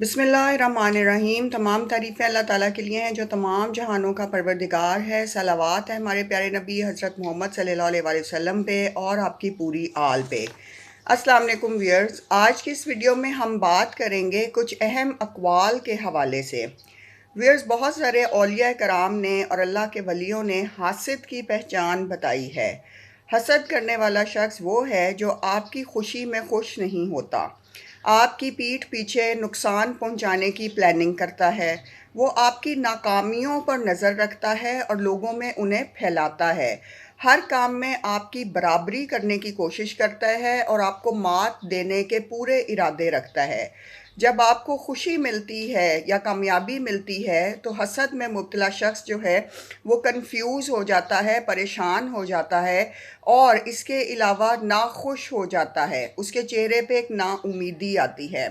बिस्मिल्लाहिर्रहमानिर्रहीम। तमाम तारीफ़ें अल्लाह ताला के लिए हैं जो तमाम जहानों का परवरदिगार है। सलावत है हमारे प्यारे नबी हज़रत मोहम्मद सल्लल्लाहु अलैहि वसल्लम पे और आपकी पूरी आल पे। अस्सलाम वालेकुम व्यूअर्स, आज की इस वीडियो में हम बात करेंगे कुछ अहम अक़वाल के हवाले से। व्यूअर्स, बहुत सारे औलिया कराम ने और अल्लाह के वलियों ने हासिद की पहचान बताई है। हसद करने वाला शख्स वो है जो आपकी खुशी में खुश नहीं होता, आपकी पीठ पीछे नुकसान पहुंचाने की प्लानिंग करता है। वो आपकी नाकामियों पर नज़र रखता है और लोगों में उन्हें फैलाता है। हर काम में आपकी बराबरी करने की कोशिश करता है और आपको मात देने के पूरे इरादे रखता है। जब आपको खुशी मिलती है या कामयाबी मिलती है तो हसद में मुब्तला शख्स जो है वो कंफ्यूज हो जाता है, परेशान हो जाता है और इसके अलावा नाखुश हो जाता है। उसके चेहरे पे एक नाउमीदी आती है।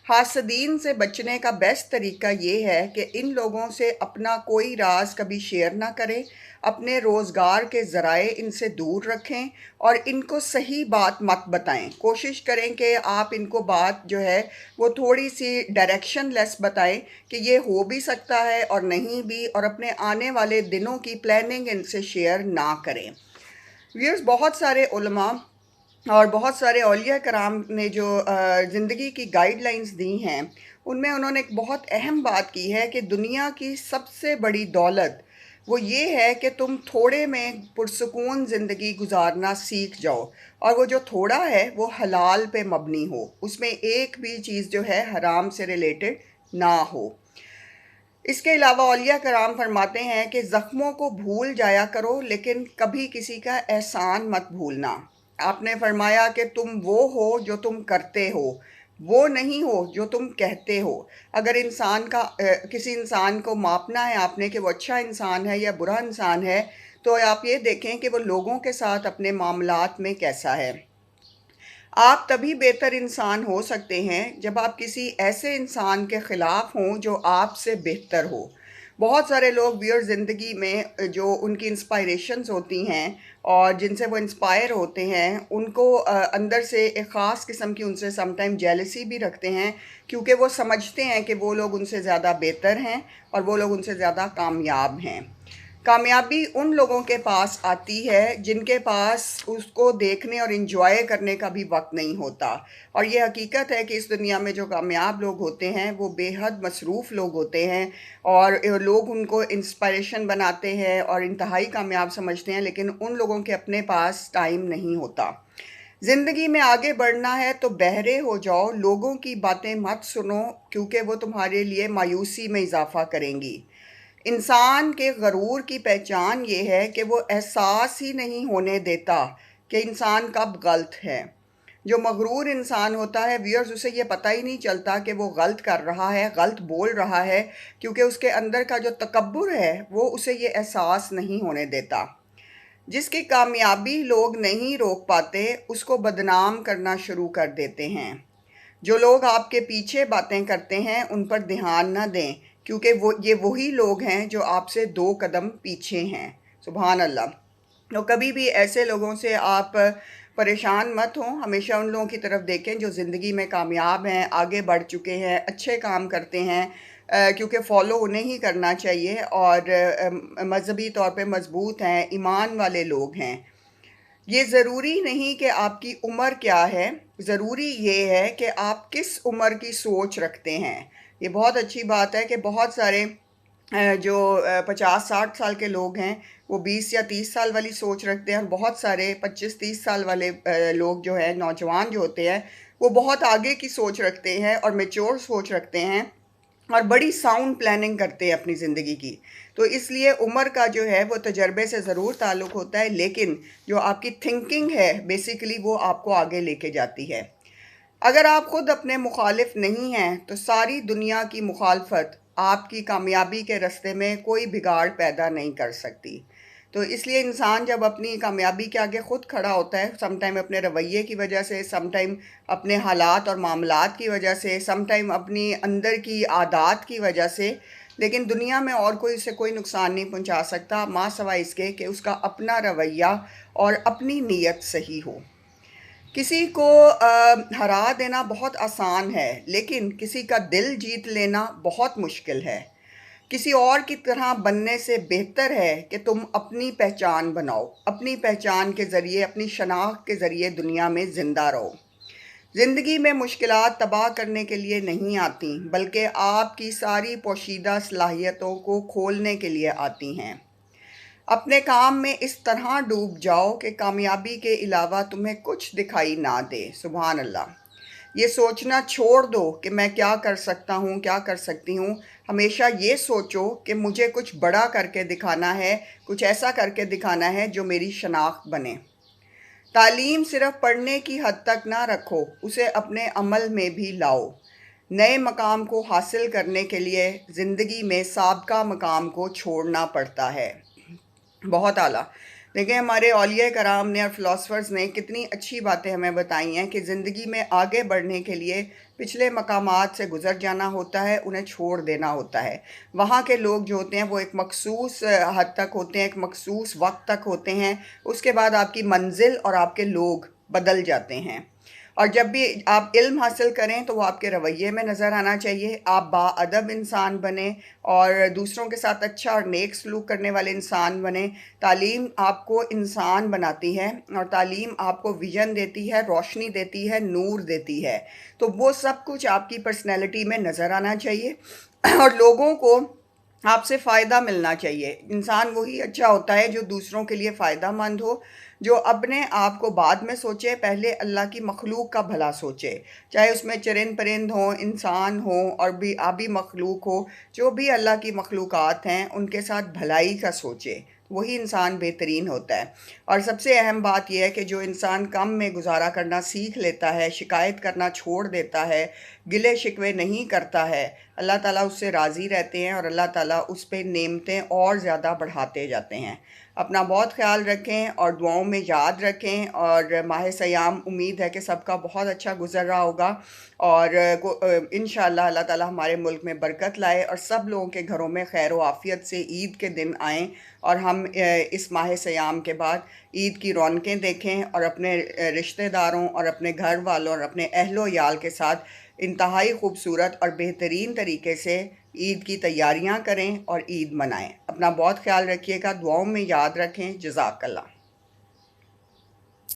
हासदीन से बचने का बेस्ट तरीका ये है कि इन लोगों से अपना कोई राज कभी शेयर ना करें, अपने रोज़गार के ज़राए इनसे दूर रखें और इनको सही बात मत बताएं। कोशिश करें कि आप इनको बात जो है वो थोड़ी सी डायरेक्शन लेस बताएं कि ये हो भी सकता है और नहीं भी, और अपने आने वाले दिनों की प्लानिंग इनसे शेयर ना करें। व्यूअर्स, बहुत सारे उलमा और बहुत सारे औलिया कराम ने जो ज़िंदगी की गाइडलाइंस दी हैं उनमें उन्होंने एक बहुत अहम बात की है कि दुनिया की सबसे बड़ी दौलत वो ये है कि तुम थोड़े में पुरसुकून ज़िंदगी गुजारना सीख जाओ, और वो जो थोड़ा है वो हलाल पे मबनी हो, उसमें एक भी चीज़ जो है हराम से रिलेटेड ना हो। इसके अलावा औलिया कराम फरमाते हैं कि ज़ख्मों को भूल जाया करो लेकिन कभी किसी का एहसान मत भूलना। आपने फरमाया कि तुम वो हो जो तुम करते हो, वो नहीं हो जो तुम कहते हो। अगर किसी इंसान को मापना है आपने कि वो अच्छा इंसान है या बुरा इंसान है, तो आप ये देखें कि वो लोगों के साथ अपने मामलात में कैसा है। आप तभी बेहतर इंसान हो सकते हैं जब आप किसी ऐसे इंसान के ख़िलाफ़ हों जो आपसे बेहतर हो। बहुत सारे लोग व्यूअर ज़िंदगी में जो उनकी इंस्पायरेशंस होती हैं और जिनसे वो इंस्पायर होते हैं, उनको अंदर से एक ख़ास किस्म की उनसे समटाइम जेलसी भी रखते हैं, क्योंकि वो समझते हैं कि वो लोग उनसे ज़्यादा बेहतर हैं और वो लोग उनसे ज़्यादा कामयाब हैं। कामयाबी उन लोगों के पास आती है जिनके पास उसको देखने और एंजॉय करने का भी वक्त नहीं होता। और ये हकीकत है कि इस दुनिया में जो कामयाब लोग होते हैं वो बेहद मसरूफ़ लोग होते हैं और लोग उनको इंस्पायरेशन बनाते हैं और इंतहाई कामयाब समझते हैं, लेकिन उन लोगों के अपने पास टाइम नहीं होता। ज़िंदगी में आगे बढ़ना है तो बहरे हो जाओ, लोगों की बातें मत सुनो, क्योंकि वो तुम्हारे लिए मायूसी में इजाफ़ा करेंगी। इंसान के गरूर की पहचान ये है कि वो एहसास ही नहीं होने देता कि इंसान कब गलत है। जो मगरूर इंसान होता है व्यूअर्स, उसे ये पता ही नहीं चलता कि वो गलत कर रहा है, गलत बोल रहा है, क्योंकि उसके अंदर का जो तकब्बुर है वो उसे ये एहसास नहीं होने देता। जिसकी कामयाबी लोग नहीं रोक पाते उसको बदनाम करना शुरू कर देते हैं। जो लोग आपके पीछे बातें करते हैं उन पर ध्यान न दें, क्योंकि ये वही लोग हैं जो आपसे 2 कदम पीछे हैं। सुभान अल्लाह। तो कभी भी ऐसे लोगों से आप परेशान मत हों, हमेशा उन लोगों की तरफ देखें जो ज़िंदगी में कामयाब हैं, आगे बढ़ चुके हैं, अच्छे काम करते हैं, क्योंकि फ़ॉलो उन्हें ही करना चाहिए और मज़हबी तौर पे मज़बूत हैं, ईमान वाले लोग हैं। ये ज़रूरी नहीं कि आपकी उम्र क्या है, ज़रूरी ये है कि आप किस उम्र की सोच रखते हैं। ये बहुत अच्छी बात है कि बहुत सारे जो 50-60 साल के लोग हैं वो 20 या 30 साल वाली सोच रखते हैं, और बहुत सारे 25-30 साल वाले लोग जो हैं, नौजवान जो होते हैं, वो बहुत आगे की सोच रखते हैं और मैच्योर सोच रखते हैं और बड़ी साउंड प्लानिंग करते हैं अपनी ज़िंदगी की। तो इसलिए उम्र का जो है वो तजर्बे से ज़रूर ताल्लुक़ होता है, लेकिन जो आपकी थिंकिंग है बेसिकली वो आपको आगे लेके जाती है। अगर आप खुद अपने मुखालिफ नहीं हैं तो सारी दुनिया की मुखालफत आपकी कामयाबी के रास्ते में कोई बिगाड़ पैदा नहीं कर सकती। तो इसलिए इंसान जब अपनी कामयाबी के आगे ख़ुद खड़ा होता है, सम टाइम अपने रवैये की वजह से, सम टाइम अपने हालात और मामलात की वजह से, सम टाइम अपनी अंदर की आदत की वजह से, लेकिन दुनिया में और कोई उसे कोई नुकसान नहीं पहुंचा सकता माँ सिवाय इसके कि उसका अपना रवैया और अपनी नीयत सही हो। किसी को हरा देना बहुत आसान है, लेकिन किसी का दिल जीत लेना बहुत मुश्किल है। किसी और की तरह बनने से बेहतर है कि तुम अपनी पहचान बनाओ। अपनी पहचान के ज़रिए, अपनी शनाख्त के ज़रिए दुनिया में ज़िंदा रहो। ज़िंदगी में मुश्किलात तबाह करने के लिए नहीं आती, बल्कि आपकी सारी पोशीदा सलाहियतों को खोलने के लिए आती हैं। अपने काम में इस तरह डूब जाओ कि कामयाबी के अलावा तुम्हें कुछ दिखाई ना दे। सुभान अल्लाह। ये सोचना छोड़ दो कि मैं क्या कर सकता हूँ, क्या कर सकती हूँ। हमेशा ये सोचो कि मुझे कुछ बड़ा करके दिखाना है, कुछ ऐसा करके दिखाना है जो मेरी शनाख्त बने। तालीम सिर्फ पढ़ने की हद तक ना रखो, उसे अपने अमल में भी लाओ। नए मकाम को हासिल करने के लिए ज़िंदगी में साबका मकाम को छोड़ना पड़ता है। बहुत आला। देखिए, हमारे औलिया कराम ने और फ़िलासफ़र्स ने कितनी अच्छी बातें हमें बताई हैं कि ज़िंदगी में आगे बढ़ने के लिए पिछले मकामात से गुज़र जाना होता है, उन्हें छोड़ देना होता है। वहाँ के लोग जो होते हैं वो एक मखसूस हद तक होते हैं, एक मखसूस वक्त तक होते हैं। उसके बाद आपकी मंजिल और आपके लोग बदल जाते हैं। और जब भी आप इल्म हासिल करें तो वो आपके रवैये में नज़र आना चाहिए। आप बाअदब इंसान बने और दूसरों के साथ अच्छा और नेक सलूक करने वाले इंसान बने। तालीम आपको इंसान बनाती है और तालीम आपको विजन देती है, रोशनी देती है, नूर देती है। तो वो सब कुछ आपकी पर्सनैलिटी में नज़र आना चाहिए और लोगों को आपसे फ़ायदा मिलना चाहिए। इंसान वही अच्छा होता है जो दूसरों के लिए फ़ायदा मंद हो, जो अपने आप को बाद में सोचे, पहले अल्लाह की मखलूक का भला सोचे। चाहे उसमें चरिंद परिंद हों, इंसान हों और भी आबी मखलूक हो, जो भी अल्लाह की मखलूक़ात हैं उनके साथ भलाई का सोचे। वही इंसान बेहतरीन होता है। और सबसे अहम बात यह है कि जो इंसान कम में गुजारा करना सीख लेता है, शिकायत करना छोड़ देता है, गिले शिकवे नहीं करता है, अल्लाह ताला उससे राज़ी रहते हैं और अल्लाह ताला उस पे नेमतें और ज़्यादा बढ़ाते जाते हैं। अपना बहुत ख्याल रखें और दुआओं में याद रखें। और माह सयाम उम्मीद है कि सबका बहुत अच्छा गुज़र रहा होगा और इंशाअल्लाह अल्लाह ताला हमारे मुल्क में बरकत लाए और सब लोगों के घरों में खैर व आफ़ियत से ईद के दिन आएँ और हम इस माह सयाम के बाद ईद की रौनकें देखें और अपने रिश्तेदारों और अपने घर वालों और अपने अहलो याल के साथ इंतहाई खूबसूरत और बेहतरीन तरीके से ईद की तैयारियां करें और ईद मनाएं। अपना बहुत ख्याल रखिएगा, दुआओं में याद रखें। जज़ाकल्लाह।